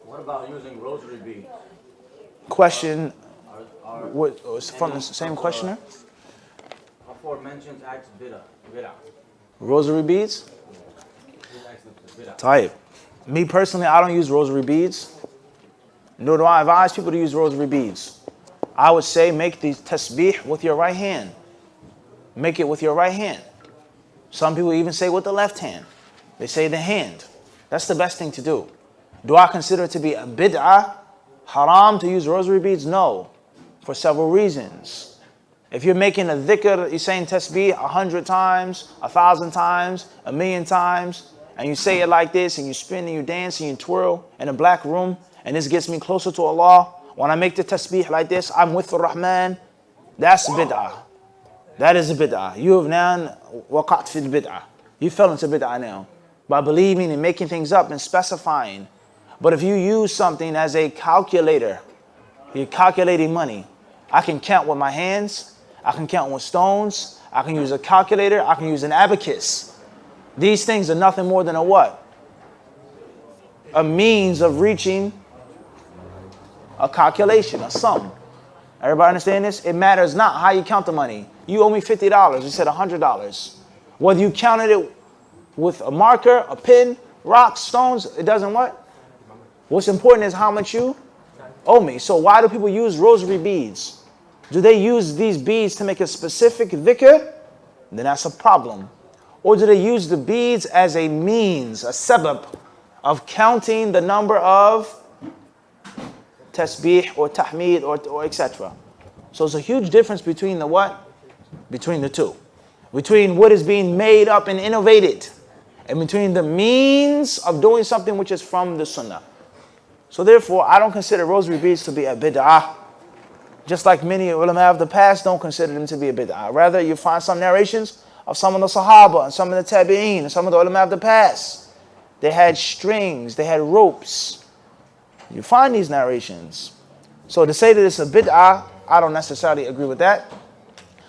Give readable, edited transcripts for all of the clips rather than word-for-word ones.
What about using rosary beads? Question, Are what, from the same questioner? aforementioned acts Bidah? Rosary beads? These acts of Bidah. Type. Me personally, I don't use rosary beads. Nor do I advise people to use rosary beads. I would say make the tasbih with your right hand. Make it with your right hand. Some people even say with the left hand. They say the hand. That's the best thing to do. Do I consider it to be a bid'ah, haram to use rosary beads? No, for several reasons. If you're making a dhikr, you're saying tasbih 100 times, 1,000 times, 1,000,000 times, and you say it like this, and you spin and you dance and you twirl in a black room, and this gets me closer to Allah. When I make the tasbih like this, I'm with the Rahman. That's bid'ah. That is a bid'ah. You have now waqat fil bid'ah. You fell into bid'ah now by believing and making things up and specifying. But if you use something as a calculator, you're calculating money. I can count with my hands. I can count with stones. I can use a calculator. I can use an abacus. These things are nothing more than a what? A means of reaching a calculation, a sum. Everybody understand this? It matters not how you count the money. You owe me $50. You said $100. Whether you counted it with a marker, a pen, rocks, stones, it doesn't what? What's important is how much you owe me. So why do people use rosary beads? Do they use these beads to make a specific dhikr? Then that's a problem. Or do they use the beads as a means, a sabab, of counting the number of tasbih or tahmid or etc.? So it's a huge difference between the what? Between the two. Between what is being made up and innovated, and between the means of doing something which is from the sunnah. So therefore, I don't consider rosary beads to be a bid'ah. Just like many ulama of the past don't consider them to be a bid'ah. Rather, you find some narrations of some of the sahaba and some of the tabi'een and some of the ulama of the past. They had strings, they had ropes. You find these narrations. So to say that it's a bid'ah, I don't necessarily agree with that.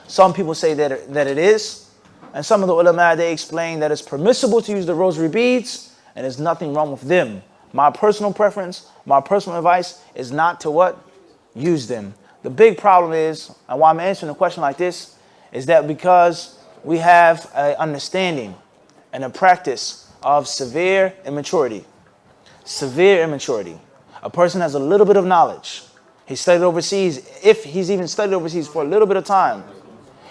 Some people say that it is. And some of the ulama, they explain that it's permissible to use the rosary beads and there's nothing wrong with them. My personal preference, my personal advice is not to what? Use them. The big problem is, and why I'm answering a question like this, is that because we have an understanding and a practice of severe immaturity. Severe immaturity. A person has a little bit of knowledge. He studied overseas, if he's even studied overseas for a little bit of time,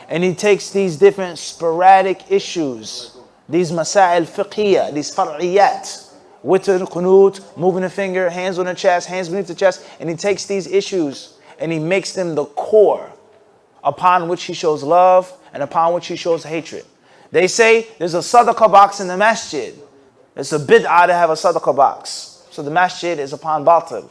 and he takes these different sporadic issues, these masail fiqhiyah, these far'iyat, witr, qunut, moving the finger, hands on the chest, hands beneath the chest, and he takes these issues and he makes them the core upon which he shows love and upon which he shows hatred. They say there's a sadaqah box in the masjid. It's a bid'ah to have a sadaqah box. So the masjid is upon batil.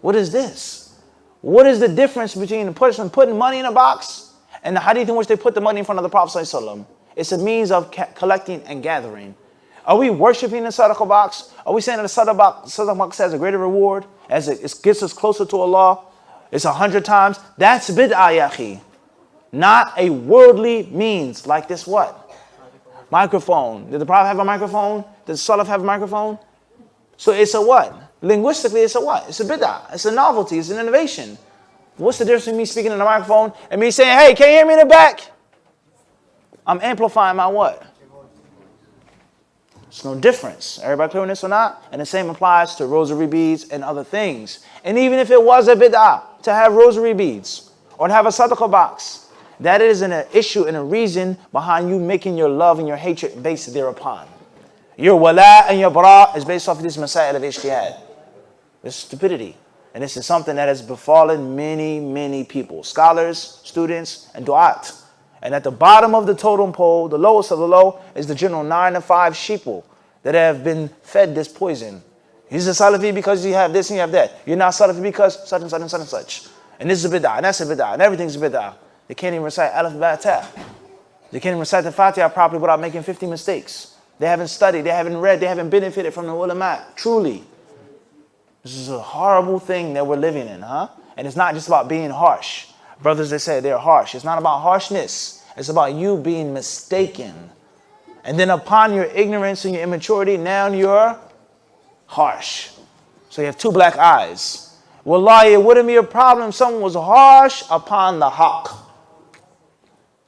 What is this? What is the difference between a person putting money in a box and the hadith in which they put the money in front of the Prophet ﷺ? It's a means of collecting and gathering. Are we worshiping the sadaqah box? Are we saying that the sadaqah box has a greater reward as it gets us closer to Allah? It's 100 times. That's bid'ah, ya akhi. Not a worldly means like this what? Microphone. Did the Prophet have a microphone? Did the Salaf have a microphone? So it's a what? Linguistically, it's a what? It's a bid'ah. It's a novelty. It's an innovation. What's the difference between me speaking in the microphone and me saying, hey, can you hear me in the back? I'm amplifying my what? There's no difference. Everybody clear on this or not? And the same applies to rosary beads and other things. And even if it was a bid'ah to have rosary beads or to have a sadaqah box, that is an issue and a reason behind you making your love and your hatred based thereupon. Your wala and your bara is based off of this masail of ijtihad. It's stupidity. And this is something that has befallen many, many people. Scholars, students, and du'at. And at the bottom of the totem pole, the lowest of the low, is the general 9 to 5 sheeple that have been fed this poison. He's a Salafi because you have this and you have that. You're not Salafi because such and such and such and such. And this is a bid'ah, and that's a bid'ah, and everything's a bid'ah. They can't even recite alif, ba, ta. They can't even recite the Fatiha properly without making 50 mistakes. They haven't studied, they haven't read, they haven't benefited from the ulama. Truly. This is a horrible thing that we're living in, huh? And it's not just about being harsh. Brothers, they say they're harsh. It's not about harshness. It's about you being mistaken. And then upon your ignorance and your immaturity, now you're harsh. So you have two black eyes. Wallahi, it wouldn't be a problem if someone was harsh upon the haqq.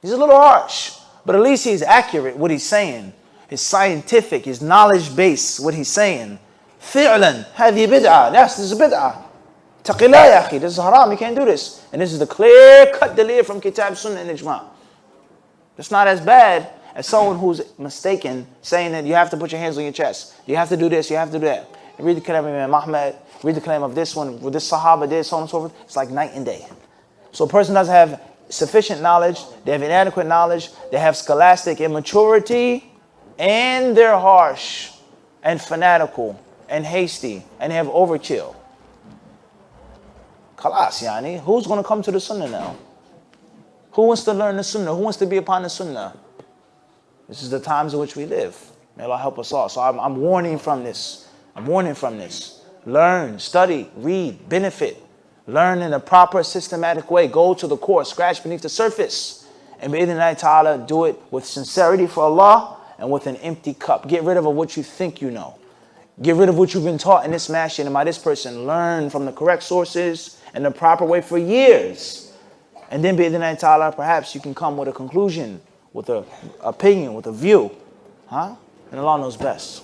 He's a little harsh, but at least he's accurate what he's saying. His scientific, his knowledge base, what he's saying. فعلا هذه بدعة. Yes, this is bid'ah. Taqillah ya akhi, this is haram, you can't do this. And this is the clear-cut dalil from Kitab, Sunnah, and Ijma'. It's not as bad as someone who's mistaken, saying that you have to put your hands on your chest. You have to do this, you have to do that. And read the kalam of Imam Ahmad, read the kalam of this one, with this Sahaba did, so on and so forth. It's like night and day. So a person doesn't have sufficient knowledge, they have inadequate knowledge, they have scholastic immaturity, and they're harsh and fanatical and hasty, and they have overkill. Khalas, yani, who's going to come to the Sunnah now? Who wants to learn the Sunnah? Who wants to be upon the Sunnah? This is the times in which we live. May Allah help us all. So I'm warning from this. I'm warning from this. Learn, study, read, benefit. Learn in a proper, systematic way. Go to the core, scratch beneath the surface. And bi'idhnillahi ta'ala, do it with sincerity for Allah and with an empty cup. Get rid of what you think you know. Get rid of what you've been taught in this masjid and by this person. Learn from the correct sources and the proper way for years. And then bi'idhnillahi ta'ala, perhaps you can come with a conclusion, with an opinion, with a view. And Allah knows best.